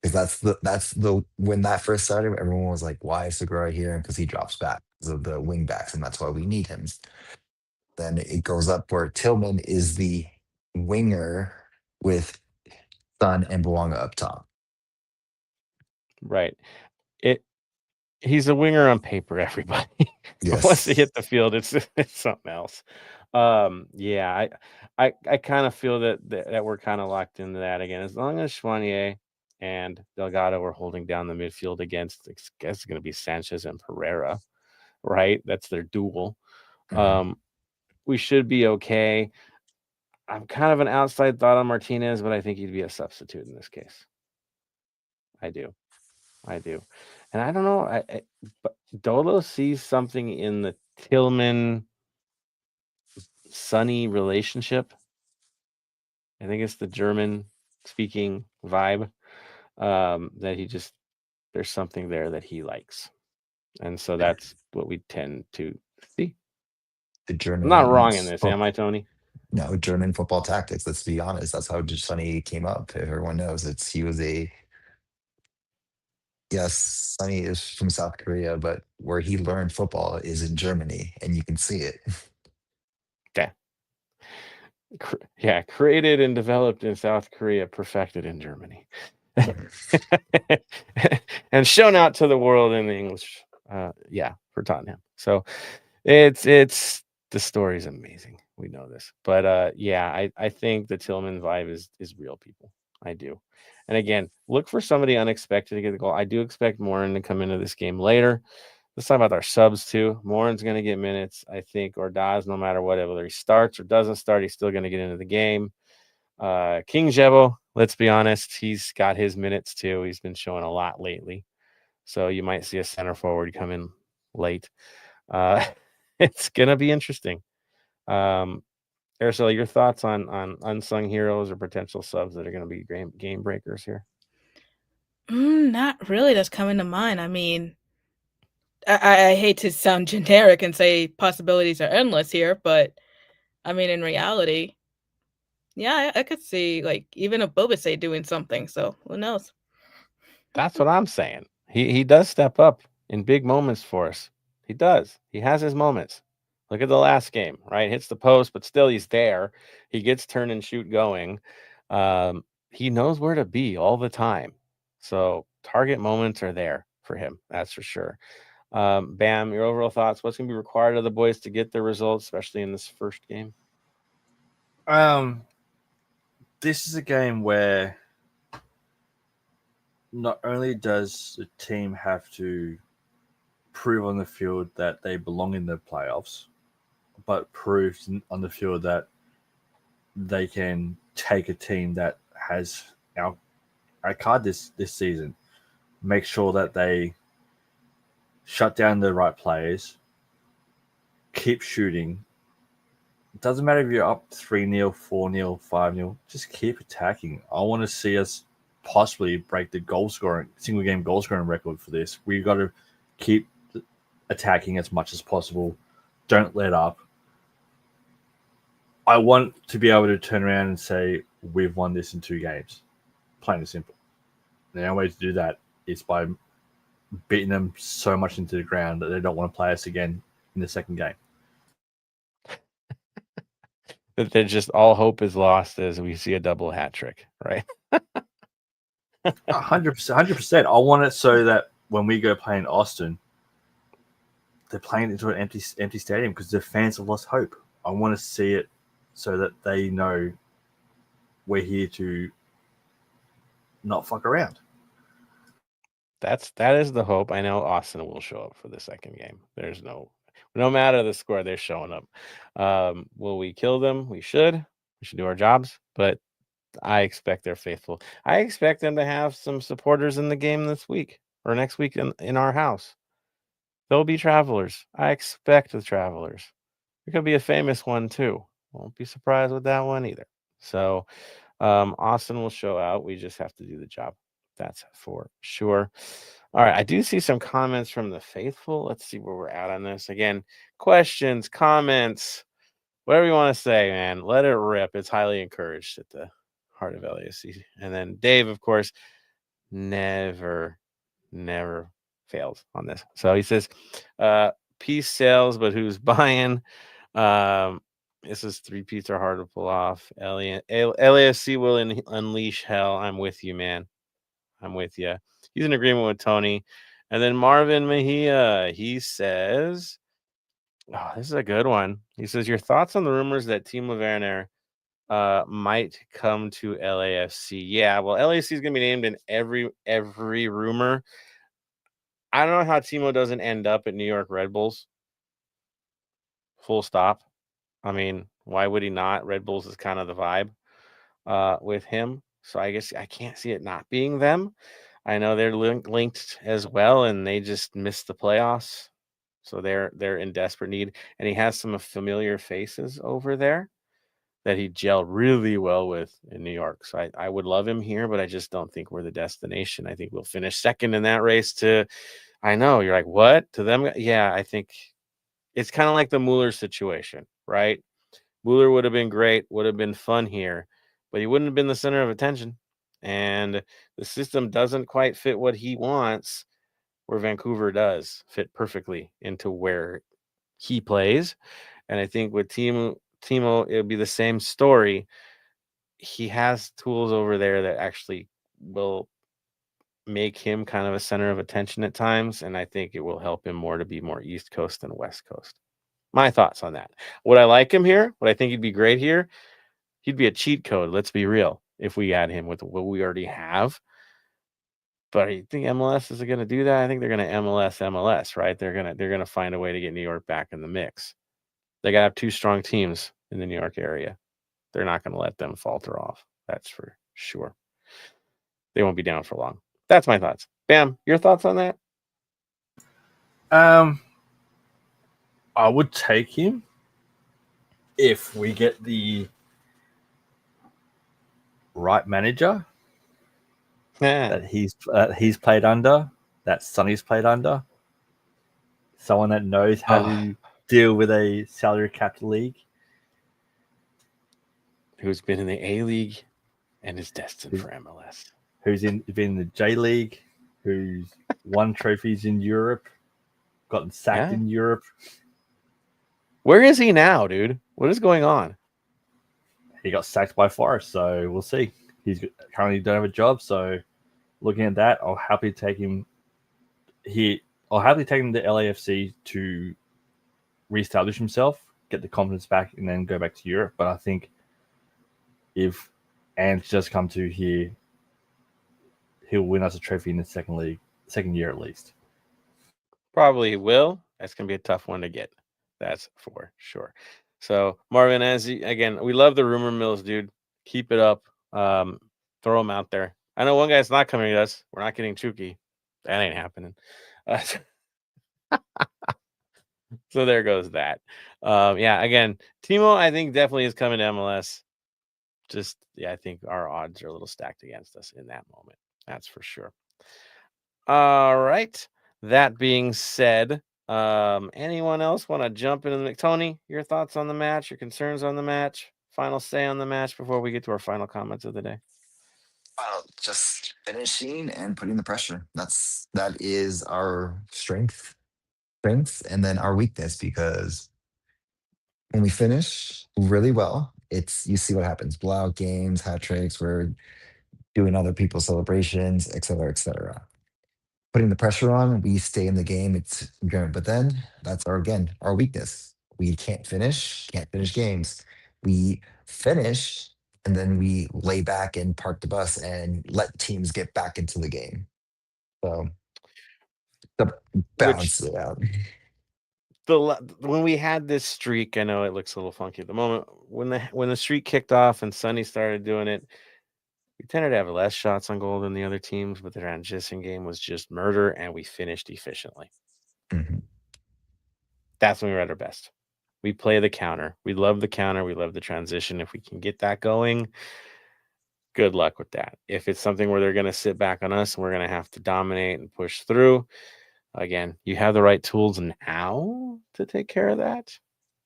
because that's the when that first started, everyone was like, "Why is Segura here?" Because he drops back because of the wing backs, and that's why we need him. Then it goes up where Tillman is the winger with Sun and Bouanga up top. Right. He's a winger on paper, everybody. But once they Yes, hit the field, it's something else. Yeah, I kind of feel that we're kind of locked into that again. As long as Schwanier and Delgado are holding down the midfield against, I guess it's going to be Sanchez and Pereira, right? That's their duel. Mhm. We should be okay. I'm kind of an outside thought on Martinez, but I think he'd be a substitute in this case. I do. And I don't know. But Dolo sees something in the Tillman Sonny relationship. I think it's the German speaking vibe that there's something there that he likes. And so that's what we tend to see. The I'm not German, wrong in this, am I, Tony? no, German football tactics. Let's be honest. That's how Sonny came up. Everyone knows he was a yes. Sonny is from South Korea, but where he learned football is in Germany, and you can see it. Yeah. Yeah, created and developed in South Korea, perfected in Germany. And shown out to the world in the English for Tottenham. So it's the story's amazing. We know this. But I think the Tillman vibe is real, people. I do. And again, look for somebody unexpected to get the goal. I do expect Morin to come into this game later. Let's talk about our subs too. Morin's going to get minutes, I think, or Dawes, no matter whether he starts or doesn't start, he's still going to get into the game. King Jebo, let's be honest, he's got his minutes too. He's been showing a lot lately. So you might see a center forward come in late. It's going to be interesting. Araceli, your thoughts on unsung heroes or potential subs that are going to be game breakers here? Not really. That's coming to mind. I mean, I hate to sound generic and say possibilities are endless here, but I mean, in reality, yeah, I could see like even a Bobasay doing something. So who knows? That's what I'm saying. He does step up in big moments for us. He does. He has his moments. Look at the last game, right? Hits the post, but still he's there. He gets turn and shoot going. He knows where to be all the time. So target moments are there for him. That's for sure. Bam, your overall thoughts. What's going to be required of the boys to get their results, especially in this first game? This is a game where not only does the team have to prove on the field that they belong in the playoffs, but prove on the field that they can take a team that has our card this season, make sure that they shut down the right players, keep shooting. It doesn't matter if you're up 3-0, 4-0, 5-0, just keep attacking. I want to see us possibly break the single game goal scoring record for this. We've got to keep attacking as much as possible. Don't let up. I want to be able to turn around and say we've won this in 2 games. Plain and simple. The only way to do that is by beating them so much into the ground that they don't want to play us again in the second game. That they're just all hope is lost as we see a double hat trick, right? 100%. I want it so that when we go play in Austin, they're playing into an empty stadium because the fans have lost hope. I want to see it so that they know we're here to not fuck around. That is the hope. I know Austin will show up for the second game. There's no matter the score, they're showing up. Will we kill them? We should. We should do our jobs, but I expect they're faithful. I expect them to have some supporters in the game this week or next week in our house. There'll be travelers. I expect the travelers. There could be a famous one too. Won't be surprised with that one either. So Austin will show out. We just have to do the job. That's for sure. All right. I do see some comments from the faithful. Let's see where we're at on this. Again, questions, comments, whatever you want to say, man. Let it rip. It's highly encouraged at the Heart of LAFC. And then Dave, of course, never fails on this. So he says, peace sales, but who's buying? This is 3 peats are hard to pull off. LAFC will unleash hell. I'm with you, man. I'm with you. He's in agreement with Tony. And then Marvin Mejia, he says, oh, this is a good one. He says, your thoughts on the rumors that Timo Werner might come to LAFC? Yeah, well, LAFC is going to be named in every rumor. I don't know how Timo doesn't end up at New York Red Bulls. Full stop. I mean, why would he not? Red Bulls is kind of the vibe with him. So I guess I can't see it not being them. I know they're linked as well, and they just missed the playoffs. So they're in desperate need. And he has some familiar faces over there that he gelled really well with in New York. So I would love him here, but I just don't think we're the destination. I think we'll finish second in that race to, I know, you're like, what? To them? Yeah, I think it's kind of like the Mueller situation, right? Mueller would have been great, would have been fun here, but he wouldn't have been the center of attention. And the system doesn't quite fit what he wants, where Vancouver does fit perfectly into where he plays. And I think with Timo, it'll be the same story. He has tools over there that actually will make him kind of a center of attention at times. And I think it will help him more to be more East Coast than West Coast. My thoughts on that. Would I like him here? Would I think he'd be great here? He'd be a cheat code. Let's be real. If we add him with what we already have. But I think MLS is going to do that. I think they're going to MLS, right? They're going to find a way to get New York back in the mix. They got to have 2 strong teams in the New York area. They're not going to let them falter off. That's for sure. They won't be down for long. That's my thoughts. Bam, your thoughts on that? I would take him if we get the right manager that he's played under, that Sonny's played under, someone that knows how to deal with a salary capped league, who's been in the A League and is destined for MLS, who's been in the J League, who's won trophies in Europe, gotten sacked in Europe. Where is he now, dude? What is going on? He got sacked by Forest, so we'll see. He's currently don't have a job, so looking at that, I'll happily take him here. I'll happily take him to LAFC to reestablish himself, get the confidence back, and then go back to Europe. But I think if Ant just come to here, he'll win us a trophy in the second year at least. Probably will. That's going to be a tough one to get. That's for sure. So, Marvin, again, we love the rumor mills, dude. Keep it up. Throw them out there. I know one guy's not coming to us. We're not getting Chucky. That ain't happening. So there goes that. Again, Timo, I think definitely is coming to MLS. I think our odds are a little stacked against us in that moment. That's for sure. All right. That being said, anyone else want to jump in? Tony, your thoughts on the match, your concerns on the match, final say on the match before we get to our final comments of the day? Just finishing and putting the pressure. That is our strength, and then our weakness, because when we finish really well, it's you see what happens. Blowout games, hat tricks, we're doing other people's celebrations, et cetera, et cetera. Putting the pressure on, we stay in the game. It's good. But then that's our weakness. We can't finish games. We finish and then we lay back and park the bus and let teams get back into the game. So to Which balance it out. when we had this streak, I know it looks a little funky at the moment. When the streak kicked off and Sonny started doing it, we tended to have less shots on goal than the other teams, but the transition game was just murder, and we finished efficiently. Mhm. That's when we were at our best. We play the counter. We love the counter. We love the transition. If we can get that going, good luck with that. If it's something where they're going to sit back on us and we're going to have to dominate and push through, again, you have the right tools now to take care of that.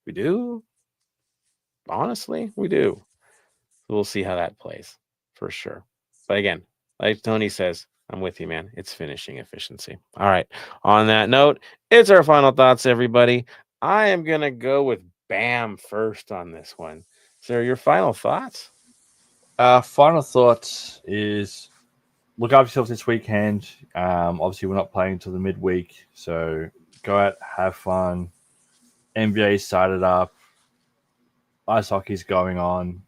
We do. Honestly, we do. So we'll see how that plays for sure. But again, like Tony says, I'm with you, man. It's finishing efficiency. All right. On that note, it's our final thoughts, everybody. I am going to go with Bam first on this one. So, your final thoughts? Final thought is look after yourself this weekend. Obviously, we're not playing until the midweek, so go out, have fun. NBA started up, ice hockey's going on,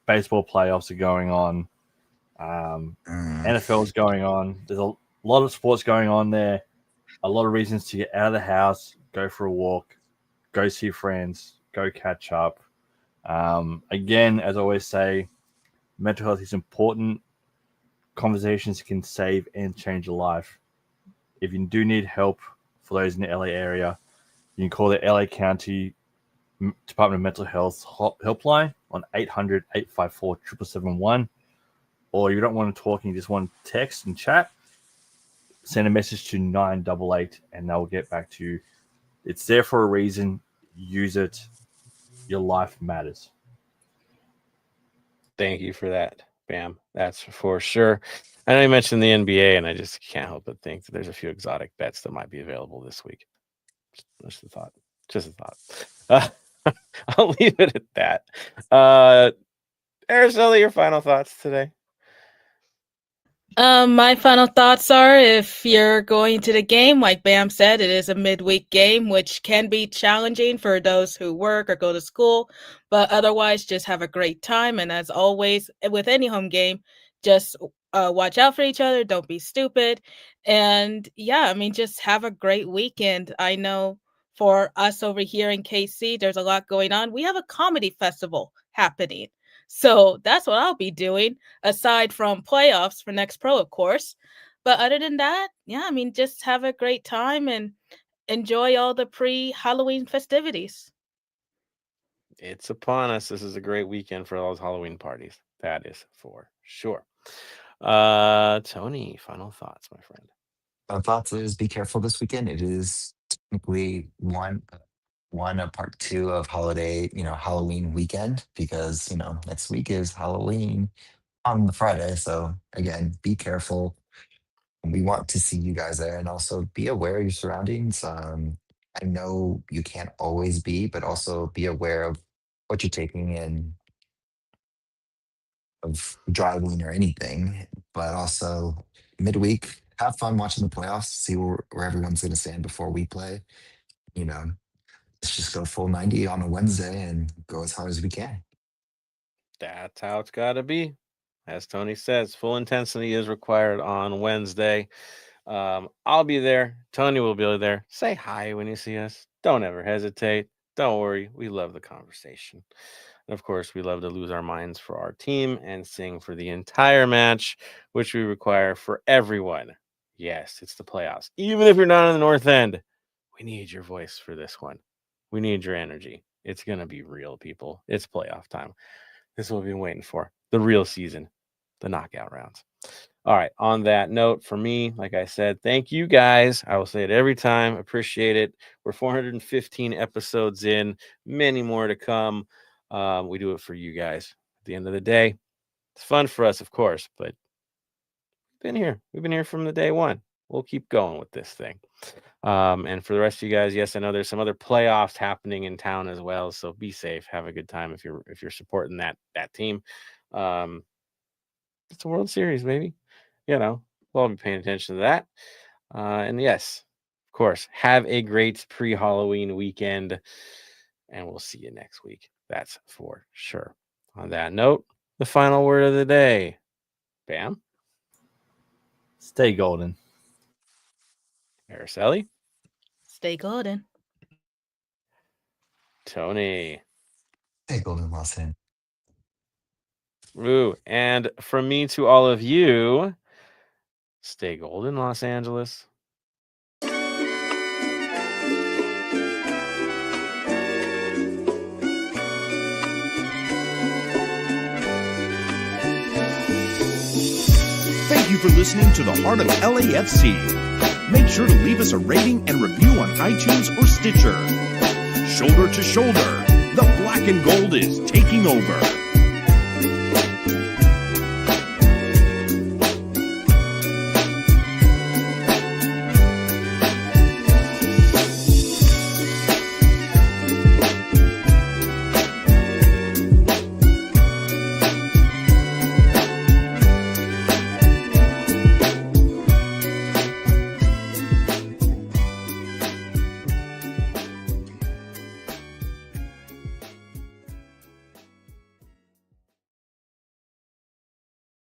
baseball playoffs are going on, NFL is going on. There's a lot of sports going on there. A lot of reasons to get out of the house, go for a walk, go see friends, go catch up. Again, as I always say, mental health is important. Conversations can save and change a life. If you do need help, for those in the LA area, you can call the LA County Department of Mental Health helpline on 800-854-7771. Or if you don't want to talk and you just want to text and chat, send a message to 988 and they'll get back to you. It's there for a reason. Use it. Your life matters. Thank you for that, Bam. That's for sure. I know you mentioned the NBA, and I just can't help but think that there's a few exotic bets that might be available this week. Just a thought. Just a thought. I'll leave it at that. Araceli, your final thoughts today? My final thoughts are, if you're going to the game, like Bam said, it is a midweek game, which can be challenging for those who work or go to school, but otherwise just have a great time. And as always, with any home game, just watch out for each other. Don't be stupid. And yeah, I mean, just have a great weekend. I know for us over here in KC, there's a lot going on. We have a comedy festival happening. So that's what I'll be doing, aside from playoffs for Next Pro, of course. But other than that, yeah, I mean, just have a great time and enjoy all the pre-Halloween festivities. It's upon us. This is a great weekend for those Halloween parties. That is for sure. Tony, final thoughts, my friend. My thoughts is be careful this weekend. It is technically a part two of Halloween weekend, because next week is Halloween on the Friday. So again, be careful. We want to see you guys there, and also be aware of your surroundings. I know you can't always be, but also be aware of what you're taking in of driving or anything. But also midweek, have fun watching the playoffs, see where everyone's going to stand before we play. You know, let's just go full 90 on a Wednesday and go as hard as we can. That's how it's got to be. As Tony says, full intensity is required on Wednesday. I'll be there. Tony will be there. Say hi when you see us. Don't ever hesitate. Don't worry. We love the conversation. And of course, we love to lose our minds for our team and sing for the entire match, which we require for everyone. Yes, it's the playoffs. Even if you're not on the North End, we need your voice for this one. We need your energy. It's going to be real, people. It's playoff time. This is what we've been waiting for. The real season, the knockout rounds. All right. On that note, for me, like I said, thank you guys. I will say it every time. Appreciate it. We're 415 episodes in, many more to come. We do it for you guys. At the end of the day, It's fun for us, of course, but we've been here from the day one. We'll keep going with this thing. And for the rest of you guys, yes, I know there's some other playoffs happening in town as well. So be safe, have a good time if you're supporting that team. It's a World Series, baby. We'll all be paying attention to that. And yes, of course, have a great pre-Halloween weekend, and we'll see you next week. That's for sure. On that note, the final word of the day. Bam. Stay golden. Araceli. Stay golden. Tony. Hey, Golden Los Angeles. Ooh, and from me to all of you, stay golden, Los Angeles. Thank you for listening to the Heart of LAFC. Make sure to leave us a rating and review on iTunes or Stitcher. Shoulder to shoulder, the black and gold is taking over.